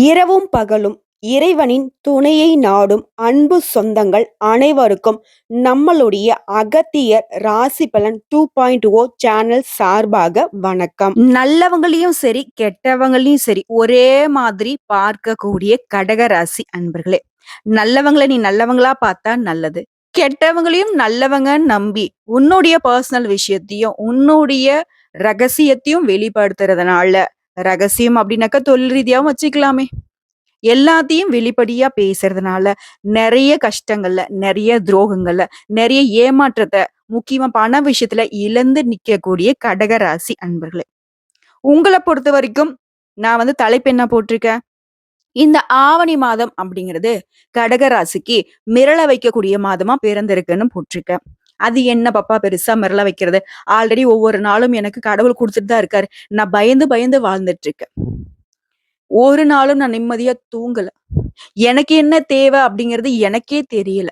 இரவும் பகலும் இறைவனின் துணையை நாடும் அன்பு சொந்தங்கள் அனைவருக்கும் நம்மளுடைய அகத்தியர் ராசி பலன் 2.0 சேனல் சார்பாக வணக்கம். நல்லவங்களையும் சரி கெட்டவங்களையும் சரி ஒரே மாதிரி பார்க்கக்கூடிய கடக ராசி அன்பர்களே, நல்லவங்களை நீ நல்லவங்களா பார்த்தா நல்லது, கெட்டவங்களையும் நல்லவங்க நம்பி உன்னுடைய பர்சனல் விஷயத்தையும் உன்னுடைய ரகசியத்தையும் வெளிப்படுத்துறதுனால, ரகசியம் அப்படின்னாக்கா தொழில் ரீதியாவும் வச்சுக்கலாமே, எல்லாத்தையும் வெளிப்படையா பேசுறதுனால நெறைய கஷ்டங்கள்ல, நெறைய துரோகங்கள்ல, நெறைய ஏமாற்றத்த, முக்கியமா பண விஷயத்துல இழந்து நிக்கக்கூடிய கடக ராசி அன்பர்களே. உங்கள பொறுத்தவரைக்கும் நான் தலைப்பு என்ன போட்டிருக்கேன்? இந்த ஆவணி மாதம் அப்படிங்கிறது கடக ராசிக்கு மிரள வைக்கக்கூடிய மாதமா பிறந்திருக்குன்னு போட்டிருக்கேன். அது என்ன பாப்பா பெருசா மிரள வைக்கிறது? ஆல்ரெடி ஒவ்வொரு நாளும் எனக்கு கடவுள் குடுத்துட்டு தான் இருக்காரு. நான் பயந்து பயந்து வாழ்ந்துட்டு இருக்கேன். ஒரு நாளும் நான் நிம்மதியா தூங்கல. எனக்கு என்ன தேவை அப்படிங்கிறது எனக்கே தெரியல.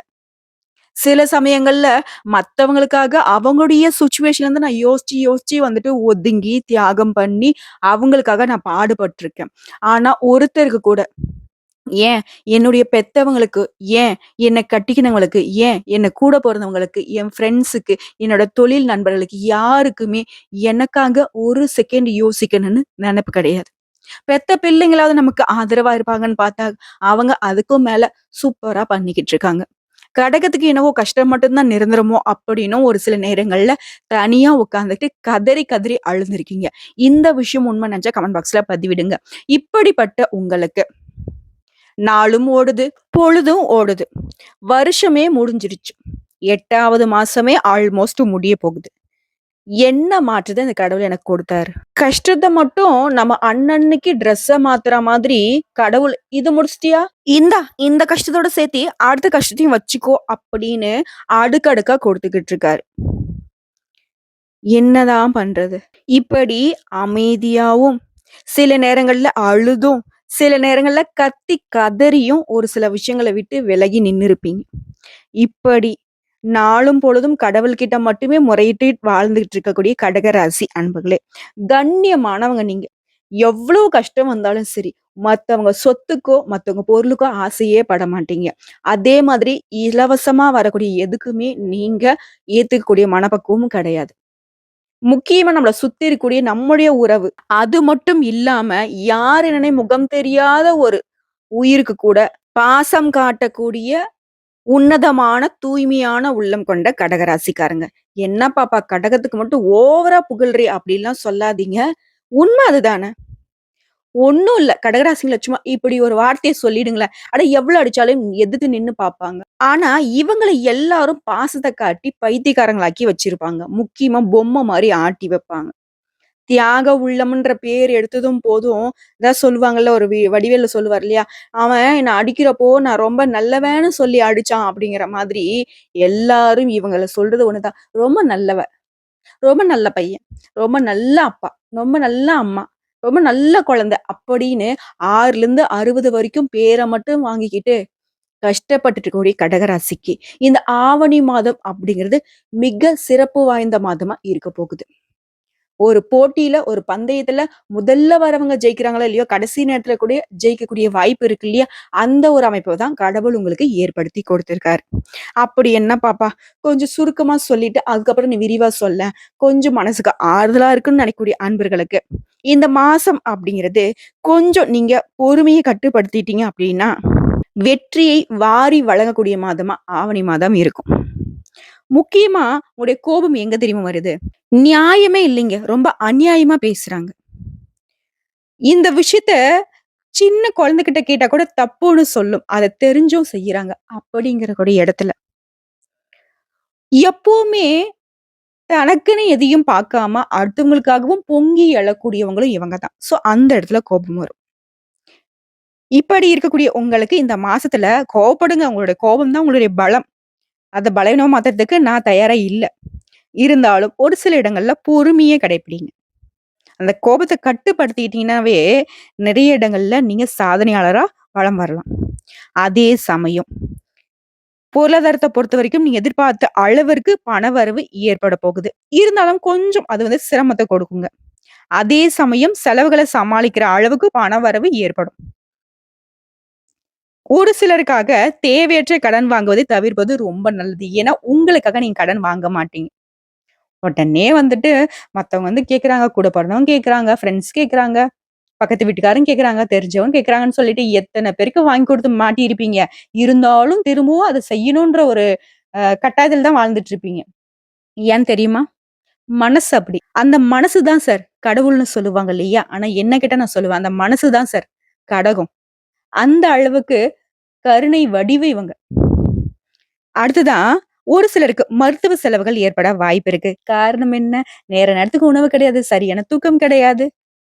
சில சமயங்கள்ல மத்தவங்களுக்காக அவங்களுடைய சிச்சுவேஷன்ல இருந்து நான் யோசிச்சு யோசிச்சு ஒதுங்கி, தியாகம் பண்ணி அவங்களுக்காக நான் பாடுபட்டுருக்கேன். ஆனா ஒருத்தருக்கு கூட ஏன் என்னுடைய பெத்தவங்களுக்கு, ஏன் என்ன கட்டிக்கினவங்களுக்கு, ஏன் என்ன கூட பொறந்தவங்களுக்கு, என் ஃப்ரெண்ட்ஸுக்கு, என்னோட தொழில் நண்பர்களுக்கு யாருக்குமே எனக்காக ஒரு செகண்ட் யோசிக்கணும்னு நெனப்பு கிடையாது. பெத்த பிள்ளைங்களாவது நமக்கு ஆதரவா இருப்பாங்கன்னு பார்த்தா, அவங்க அதுக்கும் மேல சூப்பரா பண்ணிக்கிட்டு இருக்காங்க. கடகத்துக்கு என்னவோ கஷ்டம் மட்டும் தான் நிரந்தரமோ அப்படின்னும் ஒரு சில நேரங்கள்ல தனியா உட்கார்ந்துட்டு கதறி கதறி அழுந்திருக்கீங்க. இந்த விஷயம் உண்மை நெனச்சா கமெண்ட் பாக்ஸ்ல பதிவிடுங்க. இப்படிப்பட்ட உங்களுக்கு நாளும் ஓடுது, பொழுதும் ஓடுது. வருஷமே முடிஞ்சிருச்சு. 8வது மாசமே ஆல்மோஸ்ட் முடிய போகுது. என்ன மாற்றுத இந்த கடவுள் எனக்கு கொடுத்தாரு. கஷ்டத்த மட்டும் நம்ம அன்னன்னைக்கு ட்ரெஸ்ஸ மாத்துற மாதிரி கடவுள் இது முடிச்சிட்டியா? இந்தா இந்த கஷ்டத்தோட சேர்த்தி அடுத்த கஷ்டத்தையும் வச்சுக்கோ அப்படின்னு அடுக்கடுக்கா கொடுத்துக்கிட்டு இருக்காரு. என்னதான் பண்றது? இப்படி அமைதியாவும், சில நேரங்கள்ல அழுதும், சில நேரங்கள்ல கத்தி கதறியும் ஒரு சில விஷயங்கள விட்டு விலகி நின்னுருப்பீங்க. இப்படி நாளும் பொழுதும் கடவுள்கிட்ட மட்டுமே முறையிட்டு வாழ்ந்துகிட்டு இருக்கக்கூடிய கடகராசி அன்பர்களே, கண்ணியமானவங்க நீங்க. எவ்வளவு கஷ்டம் வந்தாலும் சரி, மத்தவங்க சொத்துக்கோ, மத்தவங்க பொருளுக்கோ ஆசையே பட மாட்டீங்க. அதே மாதிரி இலவசமா வரக்கூடிய எதுக்குமே நீங்க ஏத்துக்கக்கூடிய மனப்பக்குவமும் கிடையாது. முக்கியமா நம்மள சுத்தி இருக்கக்கூடிய நம்முடைய உறவு. அது மட்டும் இல்லாம, யார் என்னன்னே முகம் தெரியாத ஒரு உயிருக்கு கூட பாசம் காட்டக்கூடிய உன்னதமான, தூய்மையான உள்ளம் கொண்ட கடகராசிக்காரங்க. "என்ன பாப்பா கடகத்துக்கு மட்டும் ஓவரா புகழ்றே" அப்படிலாம் சொல்லாதீங்க. உண்மை அதுதானே. ஒண்ணும் இல்ல. கடகராசிங்கள சும்மா இப்படி ஒரு வார்த்தைய சொல்லிடுங்களேன். அட எவ்வளோ அடிச்சாலும் எதிர்த்து நின்னு பார்ப்பாங்க. ஆனா, இவங்கள எல்லாரும் பாசத்த காட்டி பைத்தியக்காரங்களாக்கி வச்சிருப்பாங்க. முக்கியமா பொம்மை மாரி ஆட்டி வைப்பாங்க. தியாக உள்ளம்ன்ற பேர் எடுத்ததும் போதும், இதான் சொல்லுவாங்கல்ல ஒரு வடிவேலு சொல்லுவார் இல்லையா? "அவன் என்ன அடிக்கிறப்போ நான் ரொம்ப நல்லவன்னு சொல்லி அடிச்சான்" அப்படிங்கிற மாதிரி எல்லாரும் இவங்கள சொல்றது ஒண்ணுதான். "ரொம்ப நல்லவ, ரொம்ப நல்ல பையன், ரொம்ப நல்ல அப்பா, ரொம்ப நல்ல அம்மா, ரொம்ப நல்ல குழந்தை" அப்படின்னு 6லிருந்து 60 வரைக்கும் பேர மட்டும் வாங்கிக்கிட்டு கஷ்டப்பட்டுட்டு இருக்கக்கூடிய கடகராசிக்கு, இந்த ஆவணி மாதம் அப்படிங்கிறது மிக சிறப்பு வாய்ந்த மாதமா இருக்க போகுது. ஒரு போட்டியில, ஒரு பந்தயத்துல முதல்ல வரவங்க ஜெயிக்கிறாங்களோ இல்லையோ, கடைசி நேரத்துல கூட ஜெயிக்கக்கூடிய வாய்ப்பு இருக்கு இல்லையா? அந்த ஒரு அமைப்ப தான் கடவுள் உங்களுக்கு ஏற்படுத்தி கொடுத்திருக்காரு. அப்படி என்ன பாப்பா, கொஞ்சம் சுருக்கமா சொல்லிட்டு, அதுக்கப்புறம் நீ விரிவா சொல்லேன். கொஞ்சம் மனசுக்கு ஆறுதலா இருக்குன்னு நினைக்கக்கூடிய அன்பர்களுக்கு, இந்த மாசம் அப்படிங்கிறது கொஞ்சம் நீங்க பொறுமைய கட்டுப்படுத்திட்டீங்க அப்படின்னா, வெற்றியை வாரி வழங்கக்கூடிய மாதமா ஆவணி மாதம் இருக்கும். முக்கியமா உங்களுடைய கோபம் எங்க தெரியுமா வருது? நியாயமே இல்லைங்க. ரொம்ப அநியாயமா பேசுறாங்க. இந்த விஷயத்த சின்ன குழந்தைகிட்ட கேட்டா கூட தப்புன்னு சொல்லும். அத தெரிஞ்சும் செய்யறாங்க. அப்படிங்கிற கூடிய இடத்துல. எப்பவுமே தனக்குன்னு எதையும் பார்க்காம அடுத்தவங்களுக்காகவும் பொங்கி எழக்கூடியவங்களும் இவங்க தான். சோ அந்த இடத்துல கோபம் வரும். இப்படி இருக்கக்கூடிய உங்களுக்கு இந்த மாசத்துல கோவப்படுங்க. உங்களுடைய கோபம் தான் உங்களுடைய பலம். அத பலவீனமா மாத்துறதுக்கு நான் தயாரா இல்ல. இருந்தாலும் ஒரு சில இடங்கள்ல பொறுமைய கடைப்பிடிங்க. அந்த கோபத்த கட்டுப்படுத்திட்டீங்கன்னாவே, நிறைய இடங்கள்ல நீங்க சாதனையாளரா வலம் வரலாம். அதே சமயம், பொருளாதாரத்த பொறுத்தவரைக்கும் நீங்க எதிர்பார்த்த அளவிற்கு பணவரவு ஏற்பட போகுது. இருந்தாலும் கொஞ்சம் அது சிரமத்த கொடுக்குங்க. அதே சமயம் செலவுகள சமாளிக்கிற அளவுக்கு பணவரவு ஏற்படும். ஒரு சிலருக்காக தேவையற்ற கடன் வாங்குவதை தவிர்ப்பது ரொம்ப நல்லது. ஏன்னா, உங்களுக்காக நீங்க கடன் வாங்க மாட்டீங்க. உடனே வந்துட்டு மத்தவங்க கேட்குறாங்க, கூட பொறந்தவங்க கேட்குறாங்க, ஃப்ரெண்ட்ஸ் கேட்குறாங்க, பக்கத்து வீட்டுக்காரங்க கேட்குறாங்க, தெரிஞ்சவங்க கேட்குறாங்கன்னு சொல்லிட்டு எத்தன பேருக்கு வாங்கி கொடுத்து மாட்டியிருப்பீங்க. இருந்தாலும் திரும்பவும் அத செய்யணுன்ற ஒரு கட்டாயத்துல தான் வாழ்ந்துட்டு இருப்பீங்க. ஏன்னு தெரியுமா? மனசு அப்படி. அந்த மனசு தான் சார் கடவுள்னு சொல்லுவாங்க இல்லையா? ஆனா என்ன கேட்டா நான் சொல்லுவேன். அந்த மனசு தான் சார் கடகம். அந்த அளவுக்கு கருணை வடிவு இவங்க. அடுத்ததா, ஒரு சிலருக்கு மருத்துவ செலவுகள் ஏற்பட வாய்ப்பு இருக்கு. காரணம் என்ன? நேர நேரத்துக்கு உணவு கிடையாது. சரியான தூக்கம் கிடையாது.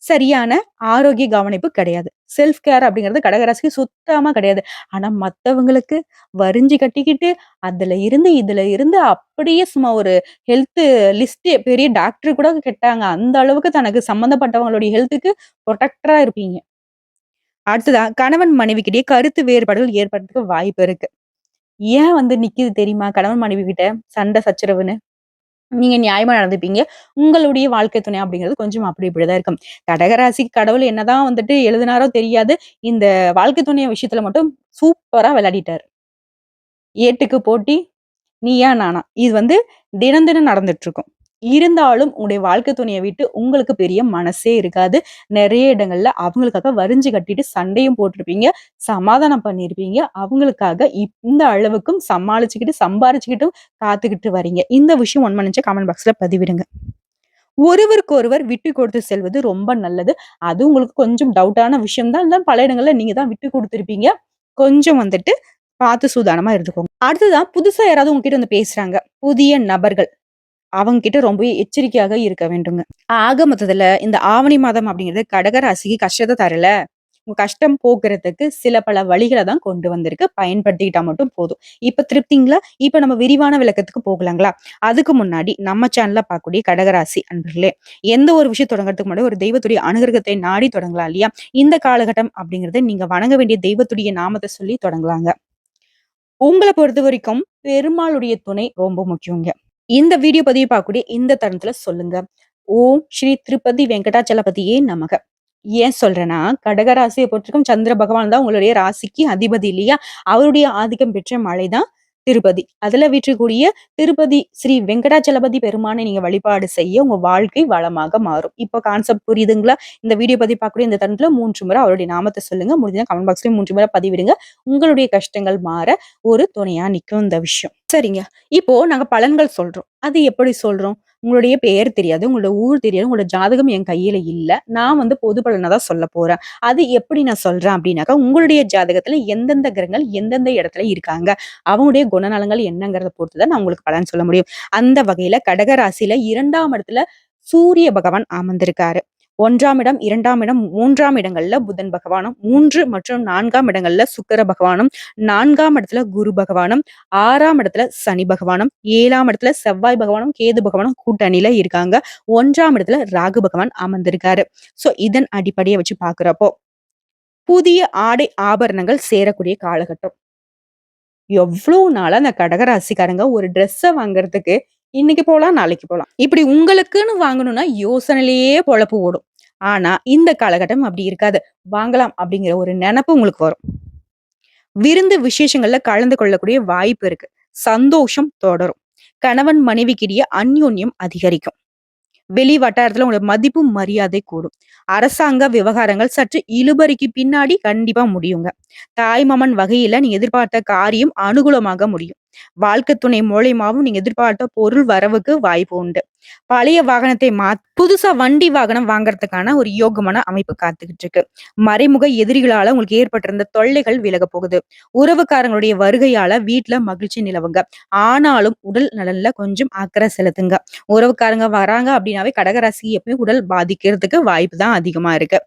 சரியான ஆரோக்கிய கவனிப்பு கிடையாது. செல்ஃப் கேர் அப்படிங்கிறது கடகராசிக்கு சுத்தமா கிடையாது. ஆனா மத்தவங்களுக்கு வரிஞ்சு கட்டிக்கிட்டு, அதுல இருந்து, இதுல இருந்து அப்படியே சும்மா ஒரு ஹெல்த் லிஸ்ட்டே பெரிய டாக்டர் கூட கேட்டாங்க. அந்த அளவுக்கு தனக்கு சம்மந்தப்பட்டவங்களுடைய ஹெல்த்துக்கு புரொடெக்டரா இருப்பீங்க. அடுத்ததா, கணவன் மனைவிக்கிடையே கருத்து வேறுபாடுகள் ஏற்படுறதுக்கு வாய்ப்பு இருக்கு. ஏன் நிக்குது தெரியுமா? கணவன் மனைவி கிட்ட சண்டை சச்சரவுன்னு. நீங்க நியாயமா நடந்துப்பீங்க. உங்களுடைய வாழ்க்கை துணை அப்படிங்கிறது கொஞ்சம் அப்படி இப்படிதான் இருக்கும். கடகராசிக்கு கடவுள் என்னதான் எழுதினாரோ தெரியாது. இந்த வாழ்க்கை துணை விஷயத்துல மட்டும் சூப்பரா விளையாடிட்டாரு. ஏட்டுக்கு போட்டி நீயா நானா? இது தினம் தினம் நடந்துட்டு இருக்கும். இருந்தாலும் உங்களுடைய வாழ்க்கை துணைய விட்டு உங்களுக்கு பெரிய மனசே இருக்காது. நெறைய இடங்கள்ல அவங்களுக்காக வரிஞ்சு கட்டிட்டு சண்டையும் போட்டுருப்பீங்க. சமாதானம் பண்ணியிருப்பீங்க. அவங்களுக்காக இந்த அளவுக்கும் சமாளிச்சுக்கிட்டு, சம்பாரிச்சுக்கிட்டும் காத்துக்கிட்டு வரீங்க. இந்த விஷயம் உண்மை நினைச்சா கமெண்ட் பாக்ஸ்ல பதிவிடுங்க. ஒருவருக்கொருவர் விட்டு கொடுத்து செல்வது ரொம்ப நல்லது. அது உங்களுக்கு கொஞ்சம் டவுட்டான விஷயம் தான். இல்ல பல இடங்கள்ல நீங்க தான் விட்டு குடுத்துருப்பீங்க. கொஞ்சம் பார்த்து சூதானமா இருந்துக்கோங்க. அடுத்ததா புதுசா யாராவது உங்ககிட்ட பேசுறாங்க. புதிய நபர்கள். அவங்க கிட்ட ரொம்பவே எச்சரிக்கையாக இருக்க வேண்டுங்க. ஆக மொத்தத்துல இந்த ஆவணி மாதம் அப்படிங்கிறது கடக ராசிக்கு கஷ்டத்த தரல. உங்க கஷ்டம் போக்குறதுக்கு சில பல வழிகள தான் கொண்டு வந்திருக்கு. பயன்படுத்திக்கிட்டா மட்டும் போதும். இப்ப திருப்திங்களா? இப்ப நம்ம விரிவான விளக்கத்துக்கு போகலாங்களா? அதுக்கு முன்னாடி நம்ம சேனல்ல பார்க்கக்கூடிய கடகராசி அன்பர்களே, எந்த ஒரு விஷயம் தொடங்குறதுக்கு முன்னாடி ஒரு தெய்வத்துடைய அனுகிரகத்தை நாடி தொடங்கலாம் இல்லையா? இந்த காலகட்டம் அப்படிங்கிறது நீங்க வணங்க வேண்டிய தெய்வத்துடைய நாமத்த சொல்லி தொடங்கலாங்க. உங்கள பொறுத்தவரைக்கும் பெருமாளுடைய துணை ரொம்ப முக்கியங்க. இந்த வீடியோ பதிவு பார்க்கக்கூடிய இந்த தருணத்துல சொல்லுங்க. ஓம் ஸ்ரீ திருப்பதி வெங்கடாச்சலபதியே நமக. ஏன் சொல்றேன்னா, கடக ராசிய பொறுத்தவரைக்கும் சந்திர பகவான் தான் உங்களுடைய ராசிக்கு அதிபதி இல்லையா? அவருடைய ஆதிக்கம் பெற்ற மலை தான் திருப்பதி. அதுல வீற்றிருக்கக்கூடிய திருப்பதி ஸ்ரீ வெங்கடாச்சலபதி பெருமானை நீங்க வழிபாடு செய்ய உங்க வாழ்க்கை வளமாக மாறும். இப்போ கான்செப்ட் புரியுதுங்களா? இந்த வீடியோ பதிவு பார்க்கக்கூடிய இந்த தருணத்துல 3 முறை அவருடைய நாமத்த சொல்லுங்க. முடிஞ்சா கமெண்ட் பாக்ஸ்லயும் 3 முறை பதிவிடுங்க. உங்களுடைய கஷ்டங்கள் மாற ஒரு துணையா நிக்கும் இந்த விஷயம். சரிங்க. இப்போ நாங்க பலன்கள் சொல்றோம். அது எப்படி சொல்றோம்? உங்களுடைய பெயர் தெரியாது, உங்களோட ஊர் தெரியாது, உங்களோட ஜாதகம் என் கையில இல்ல. நான் பொது பலன தான் சொல்லப் போறேன். அது எப்படி நான் சொல்றேன் அப்படின்னாக்கா, உங்களுடைய ஜாதகத்துல எந்தெந்த கிரகங்கள் எந்தெந்த இடத்துல இருக்காங்க, அவங்களுடைய குணநலங்கள் என்னங்கிறத பொறுத்து தான் நான் உங்களுக்கு பலன் சொல்ல முடியும். அந்த வகையில கடக ராசியில 2ஆம் இடத்துல சூரிய பகவான் அமர்ந்திருக்காரு. 1ஆம் இடம், 2ஆம் இடம், 3ஆம் இடங்கள்ல புதன் பகவானும், 3 மற்றும் 4ஆம் இடங்கள்ல சுக்கிர பகவானும், 4ஆம் இடத்துல குரு பகவானும், 6ஆம் இடத்துல சனி பகவானும், 7ஆம் இடத்துல செவ்வாய் பகவானும், கேது பகவானும் கூட்டணியில இருக்காங்க. 1ஆம் இடத்துல ராகு பகவான் அமர்ந்திருக்காரு. சோ இதன் அடிப்படையை வச்சு பார்க்கிறப்போ, புதிய ஆடை ஆபரணங்கள் சேரக்கூடிய காலகட்டம். எவ்ளோ நாளா அந்த கடகராசிக்காரங்க ஒரு ட்ரெஸ்ஸ வாங்குறதுக்கு இன்னைக்கு போலாம், நாளைக்கு போலாம். இப்படி உங்களுக்குன்னு வாங்கணும்னா யோசனையிலேயே பொழப்பு ஓடும். ஆனா இந்த காலகட்டம் அப்படி இருக்காது. வாங்கலாம் அப்படிங்கிற ஒரு நெனப்பு உங்களுக்கு வரும். விருந்து விசேஷங்கள்ல கலந்து கொள்ளக்கூடிய வாய்ப்பு இருக்கு. சந்தோஷம் தொடரும். கணவன் மனைவிக்கிடையே அந்யோன்யம் அதிகரிக்கும். வெளி வட்டாரத்துல உங்களோட மதிப்பு மரியாதை கூடும். அரசாங்க விவகாரங்கள் சற்று இழுபறிக்கு பின்னாடி கண்டிப்பா முடியுங்க. தாய்மாமன் வகையில நீங்க எதிர்பார்த்த காரியம் அனுகூலமாக முடியும். வாழ்க்கை துணை மூலியமாவும் நீங்க எதிர்பார்த்த பொருள் வரவுக்கு வாய்ப்பு உண்டு. பழைய வாகனத்தை புதுசா வண்டி வாகனம் வாங்குறதுக்கான ஒரு யோகமான அமைப்பு காத்துக்கிட்டு இருக்கு. மறைமுக எதிரிகளால உங்களுக்கு ஏற்பட்டிருந்த தொல்லைகள் விலக போகுது. உறவுக்காரங்களுடைய வருகையால வீட்டுல மகிழ்ச்சி நிலவுங்க. ஆனாலும் உடல் நலன்ல கொஞ்சம் அக்கறை செலுத்துங்க. உறவுக்காரங்க வராங்க அப்படின்னாவே கடகராசி எப்பயும் உடல் பாதிக்கிறதுக்கு வாய்ப்பு தான் அதிகமா இருக்கு.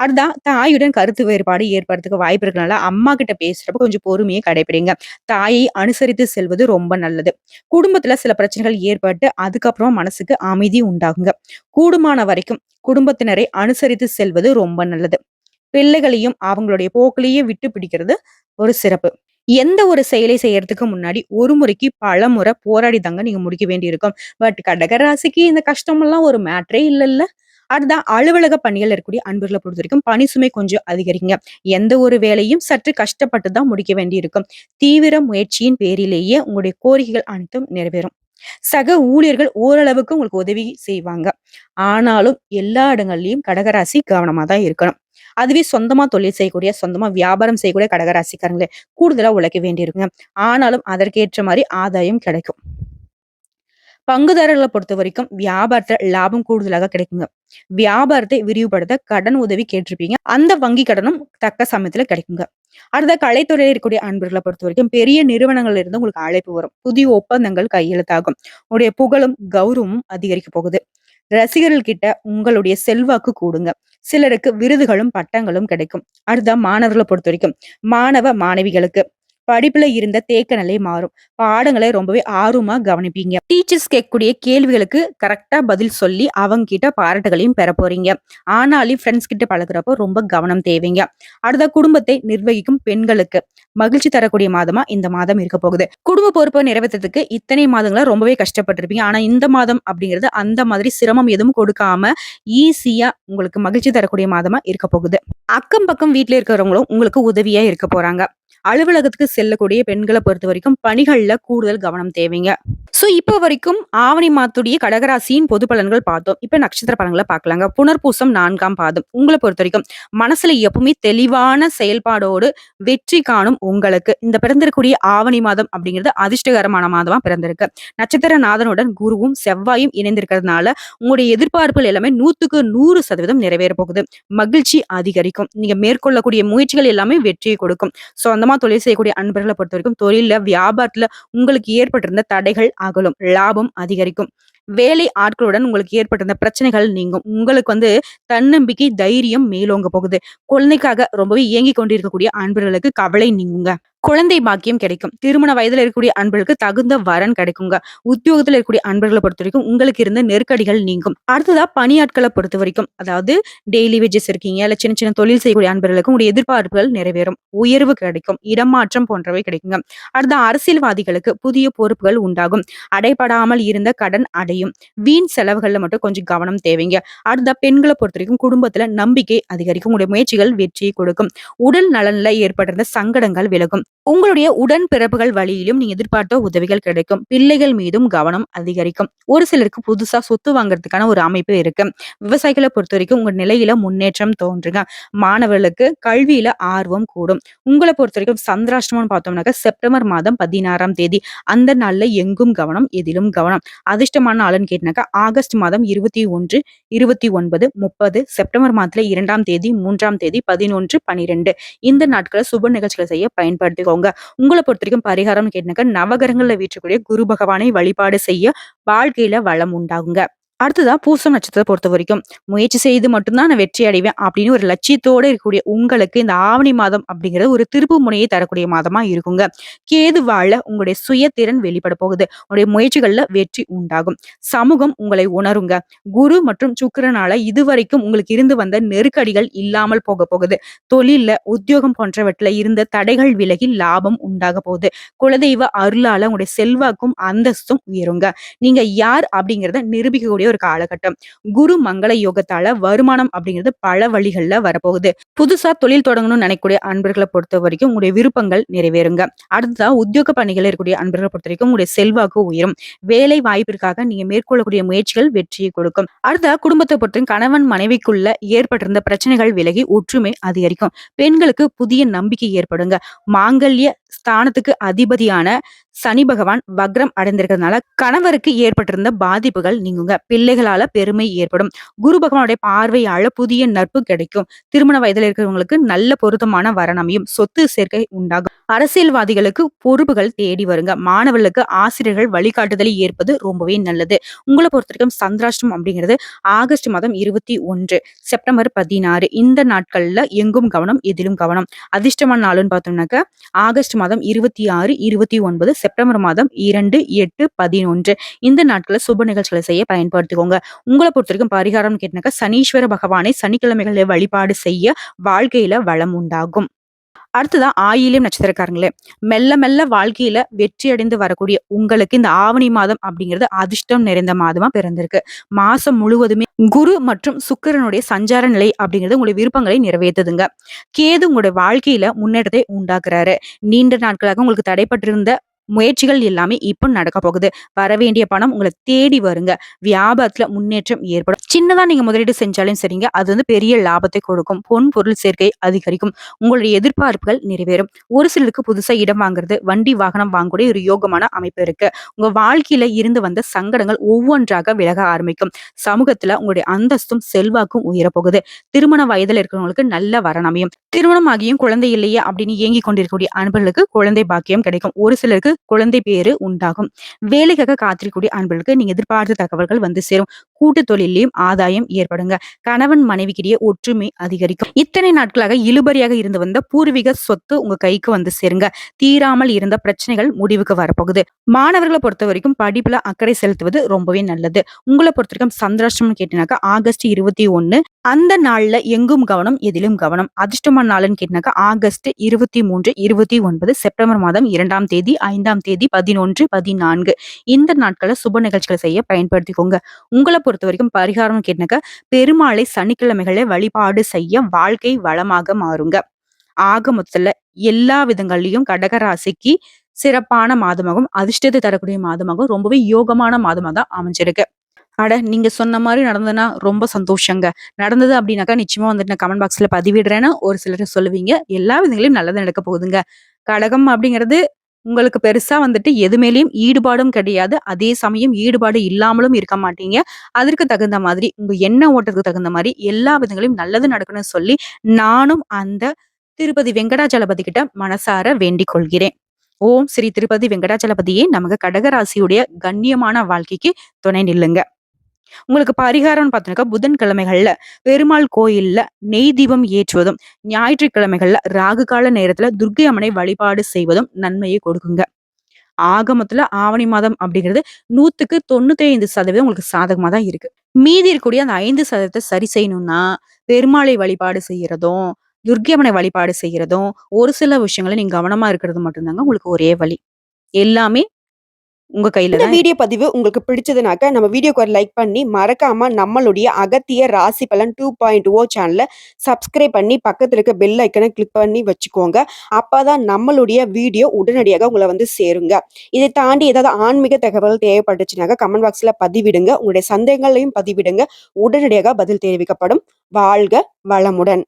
அடுத்ததான் தாயுடன் கருத்து வேறுபாடு ஏற்படுறதுக்கு வாய்ப்பு இருக்கனால அம்மா கிட்ட பேசுறப்ப கொஞ்சம் பொறுமையை கடைபிடிங்க. தாயை அனுசரித்து செல்வது ரொம்ப நல்லது. குடும்பத்துல சில பிரச்சனைகள் ஏற்பட்டு அதுக்கப்புறம் மனசுக்கு அமைதி உண்டாகுங்க. கூடுமான வரைக்கும் குடும்பத்தினரை அனுசரித்து செல்வது ரொம்ப நல்லது. பிள்ளைகளையும் அவங்களுடைய போக்கிலேயே விட்டு பிடிக்கிறது ஒரு சிறப்பு. எந்த ஒரு செயலை செய்யறதுக்கு முன்னாடி ஒரு முறைக்கு பல முறை போராடி தாங்க நீங்க முடிக்க வேண்டியிருக்கும். பட் கடகராசிக்கு இந்த கஷ்டம் எல்லாம் ஒரு மேட்டரே இல்லல்ல. அதுதான் அலுவலக பணிகள் இருக்கக்கூடிய அன்பர்கள பொறுத்தவரைக்கும் பணி சுமை கொஞ்சம் அதிகரிக்குங்க. எந்த ஒரு வேலையும் சற்று கஷ்டப்பட்டு தான் முடிக்க வேண்டியிருக்கும். தீவிர முயற்சியின் பேரிலேயே உங்களுடைய கோரிக்கைகள் அனைத்தும் நிறைவேறும். சக ஊழியர்கள் ஓரளவுக்கு உங்களுக்கு உதவி செய்வாங்க. ஆனாலும் எல்லா இடங்கள்லயும் கடகராசி கவனமா தான் இருக்கணும். அதுவே சொந்தமா தொழில் செய்யக்கூடிய, சொந்தமா வியாபாரம் செய்யக்கூடிய கடகராசிக்காரங்களே கூடுதலா உழைக்க வேண்டியிருக்குங்க. ஆனாலும் அதற்கேற்ற மாரி ஆதாயம் கிடைக்கும். பங்குதாரர்கள பொறுத்தவரைக்கும் வியாபாரத்துல லாபம் கூடுதலாக கிடைக்குங்க. வியாபாரத்தை விரிவுபடுத்த கடன் உதவி கேட்டிருப்பீங்க. அந்த வங்கி கடனும் தக்க சமயத்துல கிடைக்குங்க. அடுத்த கலைத்துறையில இருக்கக்கூடிய அன்பர்கள பொறுத்தவரைக்கும் பெரிய நிறுவனங்கள்ல இருந்து உங்களுக்கு அழைப்பு வரும். புதிய ஒப்பந்தங்கள் கையெழுத்தாகும். உங்களுடைய புகழும், கௌரவமும் அதிகரிக்க போகுது. ரசிகர்கள் கிட்ட உங்களுடைய செல்வாக்கு கூடுங்க. சிலருக்கு விருதுகளும், பட்டங்களும் கிடைக்கும். அடுத்த மாணவர்கள பொறுத்தவரைக்கும் மாணவ, மாணவிகளுக்கு படிப்புல இருந்த தேக்க நிலை மாறும். பாடங்களை ரொம்பவே ஆர்வமா கவனிப்பீங்க. டீச்சர்ஸ் கேட்கக்கூடிய கேள்விகளுக்கு கரெக்ட்டா பதில் சொல்லி அவங்க கிட்ட பாராட்டுகளையும் பெற போறீங்க. ஆனாலும் ஃப்ரெண்ட்ஸ் கிட்ட பழகுறப்போ ரொம்ப கவனம் தேவைங்க. அடுத்த குடும்பத்தை நிர்வகிக்கும் பெண்களுக்கு மகிழ்ச்சி தரக்கூடிய மாதமா இந்த மாதம் இருக்க போகுது. குடும்ப பொறுப்பை நிறைவேற்றத்துக்கு இத்தனை மாதங்களா ரொம்பவே கஷ்டப்பட்டிருப்பீங்க. ஆனா இந்த மாதம் அப்படிங்கிறது அந்த மாதிரி சிரமம் எதுவும் கொடுக்காம ஈஸியா உங்களுக்கு மகிழ்ச்சி தரக்கூடிய மாதமா இருக்க போகுது. அக்கம் பக்கம் வீட்ல இருக்கிறவங்களும் உங்களுக்கு உதவியா இருக்க போறாங்க. அலுவலகத்துக்கு செல்லக்கூடிய பெண்கள பொறுத்தவரைக்கும் பணிகள்ல கூடுதல் கவனம் தேவைங்க. இப்ப வரைக்கும் ஆவணி மாதத்துடைய கடகராசியின் பொது பலன்கள் பார்த்தோம். இப்ப நட்சத்திர பலன்கள பார்க்கலாங்க. புனர்பூசம் 4ஆம் பாதம். உங்கள பொறுத்தவரைக்கும் மனசுல எப்பவுமே தெளிவான செயல்பாடோடு வெற்றி காணும் உங்களுக்கு இந்த பிறந்திருக்கக்கூடிய ஆவணி மாதம் அப்படிங்கிறது அதிர்ஷ்டகரமான மாதமா பிறந்திருக்கு. நட்சத்திர நாதனுடன் குருவும் செவ்வாயும் இணைந்திருக்கிறதுனால உங்களுடைய எதிர்பார்ப்புகள் எல்லாமே 100% நிறைவேற போகுது. மகிழ்ச்சி அதிகரிக்கும். நீங்க மேற்கொள்ளக்கூடிய முயற்சிகள் எல்லாமே வெற்றியை கொடுக்கும். சொந்தமா தொழில் செய்யக்கூடிய அன்பர்களை பொறுத்தவரைக்கும் தொழில்ல, வியாபாரத்துல உங்களுக்கு ஏற்பட்டிருந்த தடைகள் அகலும். லாபம் அதிகரிக்கும். வேலை ஆட்களுடன் உங்களுக்கு ஏற்பட்டிருந்த பிரச்சனைகள் நீங்கும். உங்களுக்கு தன்னம்பிக்கை, தைரியம் மேலோங்க போகுது. குழந்தைக்காக ரொம்பவே ஏங்கிக் கொண்டிருக்கக்கூடிய அன்பர்களுக்கு கவலை நீங்குங்க. குழந்தை பாக்கியம் கிடைக்கும். திருமண வயதுல இருக்கக்கூடிய அன்பர்களுக்கு தகுந்த வரன் கிடைக்குங்க. உத்தியோகத்துல இருக்கக்கூடிய அன்பர்களை பொறுத்த வரைக்கும் உங்களுக்கு இருந்த நெருக்கடிகள் நீங்கும். அடுத்ததா பணியாட்களை பொறுத்த வரைக்கும் அதாவது டெய்லி வேஜஸ் இருக்கீங்க, இல்ல சின்ன சின்ன தொழில் செய்யக்கூடிய அன்பர்களுக்கு உங்களுடைய எதிர்பார்ப்புகள் நிறைவேறும். உயர்வு கிடைக்கும். இடமாற்றம் போன்றவை கிடைக்குங்க. அடுத்த அரசியல்வாதிகளுக்கு புதிய பொறுப்புகள் உண்டாகும். அடைபடாமல் இருந்த கடன் அடையும். வீண் செலவுகள்ல மட்டும் கொஞ்சம் கவனம் தேவைங்க. அடுத்த பெண்களை பொறுத்த வரைக்கும் குடும்பத்துல நம்பிக்கை அதிகரிக்கும். உங்களுடைய முயற்சிகள் வெற்றியை கொடுக்கும். உடல் நலன்ல ஏற்பட்டிருந்த சங்கடங்கள் விலகும். உங்களுடைய உடன் பிறப்புகள் வழியிலும் நீங்க எதிர்பார்த்த உதவிகள் கிடைக்கும். பிள்ளைகள் மீதும் கவனம் அதிகரிக்கும். ஒரு சிலருக்கு புதுசா சொத்து வாங்குறதுக்கான ஒரு அமைப்பு இருக்கு. விவசாயிகளை பொறுத்த வரைக்கும் உங்க நிலையில முன்னேற்றம் தோன்றுங்க. மாணவர்களுக்கு கல்வியில ஆர்வம் கூடும். உங்களை பொறுத்த வரைக்கும் சந்திராஷ்டமம் பார்த்தோம்னாக்க செப்டம்பர் மாதம் 16ஆம் தேதி. அந்த நாள்ல எங்கும் கவனம், எதிலும் கவனம். அதிர்ஷ்டமான நாளுன்னு கேட்டினாக்கா ஆகஸ்ட் மாதம் 21, 29, 30, செப்டம்பர் மாதத்துல 2ஆம் தேதி, 3ஆம் தேதி, 11, 12 இந்த நாட்களை சுப நிகழ்ச்சிகளை செய்ய பயன்படுத்திக்கோங்க. உங்களை பொறுத்த வரைக்கும் பரிகாரம்னு கேட்டினாக்கா நவகிரகங்கள்ல வீற்றக்கூடிய குரு பகவானை வழிபாடு செய்ய வாழ்க்கையில வளம் உண்டாகுங்க. அடுத்ததா பூசம் நட்சத்திரத்தை பொறுத்த வரைக்கும் முயற்சி செய்து மட்டும்தான் நான் வெற்றி அடைவேன் அப்படின்னு ஒரு லட்சியத்தோட இருக்கக்கூடிய உங்களுக்கு இந்த ஆவணி மாதம் அப்படிங்கிறது ஒரு திருப்பு முனையை தரக்கூடிய மாதமா இருக்குங்க. கேது வாழ உங்களுடைய சுயத்திறன் வெளிப்பட போகுது. உங்களுடைய முயற்சிகள்ல வெற்றி உண்டாகும். சமூகம் உங்களை உணருங்க. குரு மற்றும் சுக்கிரனால இதுவரைக்கும் உங்களுக்கு இருந்து வந்த நெருக்கடிகள் இல்லாமல் போக போகுது. தொழில்ல, உத்தியோகம் போன்றவற்றில இருந்த தடைகள் விலகி லாபம் உண்டாக போகுது. குலதெய்வ அருளால உங்களுடைய செல்வாக்கும் அந்தஸ்தும் உயருங்க. நீங்க யார் அப்படிங்கிறத நிரூபிக்கக்கூடிய ஒரு காலகட்டம். குரு மங்கள யோகத்தால வருமானம் அப்படிங்கிறது பல வழிகள்ல வரப்போகுது. புதுசா தொழில் தொடங்கணும்னு நினைக்கக்கூடிய அன்பர்களை பொறுத்த வரைக்கும் உங்களுடைய விருப்பங்கள் நிறைவேறுங்க. அடுத்ததா உத்தியோக பணிகள் இருக்கக்கூடிய அன்பர்களை பொறுத்த வரைக்கும் உங்களுடைய செல்வாக்கு உயரும். வேலை வாய்ப்பிற்காக நீங்க மேற்கொள்ளக்கூடிய முயற்சிகள் வெற்றியை கொடுக்கும். அடுத்த குடும்பத்தை பொறுத்த கணவன் மனைவிக்குள்ள ஏற்பட்டிருந்த பிரச்சனைகள் விலகி ஒற்றுமை அதிகரிக்கும். பெண்களுக்கு புதிய நம்பிக்கை ஏற்படுங்க. மாங்கல்ய ஸ்தானத்துக்கு அதிபதியான சனி பகவான் வக்ரம் அடைந்திருக்கிறதுனால கணவருக்கு ஏற்பட்டிருந்த பாதிப்புகள் நீங்குங்க. பிள்ளைகளால பெருமை ஏற்படும். குரு பகவானுடைய பார்வையால புதிய நட்பு கிடைக்கும். திருமண வயதில் இருக்கிறவங்களுக்கு நல்ல பொருத்தமான வரன் அமையும். சொத்து சேர்க்கை உண்டாகும். அரசியல்வாதிகளுக்கு பொறுப்புகள் தேடி வருங்க. மாணவர்களுக்கு ஆசிரியர்கள் வழிகாட்டுதலை ஏற்பது ரொம்பவே நல்லது. உங்களை பொறுத்த வரைக்கும் சந்திராஷ்டம் அப்படிங்கிறது ஆகஸ்ட் மாதம் 21, செப்டம்பர் 16 இந்த நாட்கள்ல எங்கும் கவனம், எதிலும் கவனம். அதிர்ஷ்டமான நாளுன்னு பார்த்தோம்னாக்க ஆகஸ்ட் மாதம் 26, 29, செப்டம்பர் மாதம் 2, 8, 11 இந்த நாட்களை சுப நிகழ்ச்சிகளை செய்ய பயன்படுத்திக்கோங்க. உங்களை பொறுத்த வரைக்கும் பரிகாரம் கேட்டினாக்கா சனீஸ்வர பகவானை சனிக்கிழமைகளை வழிபாடு செய்ய வாழ்க்கையில வளம் உண்டாகும். அடுத்ததா ஆயில்யம் நட்சத்திரக்காரங்களே, மெல்ல மெல்ல வாழ்க்கையில வெற்றி அடைந்து வரக்கூடிய உங்களுக்கு இந்த ஆவணி மாதம் அப்படிங்கிறது அதிர்ஷ்டம் நிறைந்த மாதமா பிறந்திருக்கு. மாசம் முழுவதுமே குரு மற்றும் சுக்கிரனுடைய சஞ்சார நிலை அப்படிங்கிறது உங்களுடைய விருப்பங்களை நிறைவேத்துதுங்க. கேது உங்களுடைய வாழ்க்கையில முன்னேற்றத்தை உண்டாக்குறாரு. நீண்ட நாட்களாக உங்களுக்கு தடைப்பட்டிருந்த முயற்சிகள் எல்லாமே இப்ப நடக்க போகுது. வரவேண்டிய பணம் உங்கள தேடி வருங்க. வியாபாரத்துல முன்னேற்றம் ஏற்படும். சின்னதா நீங்க முதலீடு செஞ்சாலும் சரிங்க, அது பெரிய லாபத்தை கொடுக்கும். பொன் பொருள் சேர்க்கை அதிகரிக்கும். உங்களுடைய எதிர்பார்ப்புகள் நிறைவேறும். ஒரு சிலருக்கு புதுசா இடம் வாங்குறது, வண்டி வாகனம் வாங்கக்கூடிய ஒரு யோகமான அமைப்பு இருக்கு. உங்க வாழ்க்கையில இருந்து வந்த சங்கடங்கள் ஒவ்வொன்றாக விலக ஆரம்பிக்கும். சமூகத்துல உங்களுடைய அந்தஸ்தும் செல்வாக்கும் உயரப்போகுது. திருமண வயதில் இருக்கிறவங்களுக்கு நல்ல வரன் அமையும். திருமணம் ஆகியும் குழந்தை இல்லையே அப்படின்னு ஏங்கிக் கொண்டிருக்கக்கூடிய அன்பர்களுக்கு குழந்தை பாக்கியம் கிடைக்கும். ஒரு சிலருக்கு குழந்தை பேரு உண்டாகும். வேலைக்காக காத்திருக்கக்கூடிய அன்பர்களுக்கு நீங்க எதிர்பார்த்த தகவல்கள் வந்து சேரும். கூட்டு தொழிலையும் ஆதாயம் ஏற்படுங்க. கணவன் மனைவிக்கிடையே ஒற்றுமை அதிகரிக்கும். இத்தனை நாட்களாக இழுபறியாக இருந்து வந்த பூர்வீக சொத்து உங்க கைக்கு வந்து சேருங்க. தீராமல் இருந்த பிரச்சனைகள் முடிவுக்கு வரப்போகுது. மாணவர்களை பொறுத்த வரைக்கும் படிப்புல அக்கறை செலுத்துவது ரொம்பவே நல்லது. உங்களை பொறுத்த வரைக்கும் சந்திராஷ்டமம் கேட்டீங்கன்னாக்கா ஆகஸ்ட் 21. அந்த நாள்ல எங்கும் கவனம், எதிலும் கவனம். அதிர்ஷ்டமான நாள்னு கேட்டீங்கன்னாக்கா ஆகஸ்ட் 23, 29, செப்டம்பர் மாதம் 2ஆம் தேதி, 5ஆம் தேதி, 11, 14. இந்த நாட்கள சுப நிகழ்ச்சிகளை செய்ய பயன்படுத்திக்கோங்க. உங்கள பொறுத்த வரைக்கும் பரிகாரம்னு கேட்டீங்கன்னாக்கா பெருமாளை சனிக்கிழமைகளை வழிபாடு செய்ய வாழ்க்கை வளமாக மாறுங்க. ஆக மொத்தத்துல எல்லா விதங்கள்லயும் கடகராசிக்கு சிறப்பான மாதமாகவும், அதிர்ஷ்டத்தை தரக்கூடிய மாதமாகவும், ரொம்பவே யோகமான மாதமா தான் அமைஞ்சிருக்கு. அட! நீங்க சொன்ன மாரி நடந்ததுன்னா ரொம்ப சந்தோஷங்க. நடந்தது அப்டின்னாக்கா நிச்சயமா நான் கமெண்ட் பாக்ஸ்ல பதிவிடுறேன்னு ஒரு சிலர் சொல்லுவீங்க. எல்லா விதங்களையும் நல்லது நடக்க போகுதுங்க. கடகம் அப்டிங்கிறது உங்களுக்கு பெருசா எது மேலயும் ஈடுபாடும் கிடையாது. அதே சமயம் ஈடுபாடு இல்லாமலும் இருக்க மாட்டீங்க. அதற்கு தகுந்த மாதிரி உங்க எண்ண ஓட்டத்துக்கு தகுந்த மாரி எல்லா விதங்களையும் நல்லது நடக்கணும்னு சொல்லி, நானும் அந்த திருப்பதி வெங்கடாஜலபதி கிட்ட மனசார வேண்டிக் கொள்கிறேன். ஓம் ஸ்ரீ திருப்பதி வெங்கடாஜலபதியே நமக்கு கடகராசியுடைய கண்ணியமான வாழ்க்கைக்கு துணை நில்லுங்க. உங்களுக்கு பரிகாரம்னு பார்த்தீங்கன்னாக்கா, புதன்கிழமைகள்ல பெருமாள் கோயில்ல நெய் தீபம் ஏற்றுவதும், ஞாயிற்றுக்கிழமைகள்ல ராகு கால நேரத்துல துர்க்கை அம்மனை வழிபாடு செய்வதும் நன்மையை கொடுக்குங்க. ஆக மொத்தத்துல ஆவணி மாதம் அப்படிங்கிறது 100க்கு 95% உங்களுக்கு சாதகமா தான் இருக்கு. மீதி இருக்கக்கூடிய அந்த 5% சரி செய்யணும்னா, பெருமாளை வழிபாடு செய்யறதும், துர்க்கை அம்மனை வழிபாடு செய்யறதும், ஒரு சில விஷயங்கள நீங்க கவனமா இருக்கிறது மட்டும் தாங்க உங்களுக்கு ஒரே வழி. எல்லாமே உங்க கையில இந்த தான் வீடியோ பதிவு உங்களுக்கு பிடிச்சதுனாக்க, நம்ம வீடியோக்கு ஒரு லைக் பண்ணி, மறக்காம நம்மளுடைய அகத்திய ராசி பலன் 2.0 சேனல சப்ஸ்கிரைப் பண்ணி, பக்கத்துல இருக்க பெல் ஐக்கன கிளிக் பண்ணி வச்சுக்கோங்க. அப்பதான் நம்மளுடைய வீடியோ உடனடியாக உங்கள சேருங்க. இதை தாண்டி ஏதாவது ஆன்மீக தகவல் தேவைப்பட்டுச்சுனாக்க, கமெண்ட் பாக்ஸ்ல பதிவிடுங்க. உங்களுடைய சந்தேகங்களையும் பதிவிடுங்க. உடனடியாக பதில் தெரிவிக்கப்படும். வாழ்க வளமுடன்.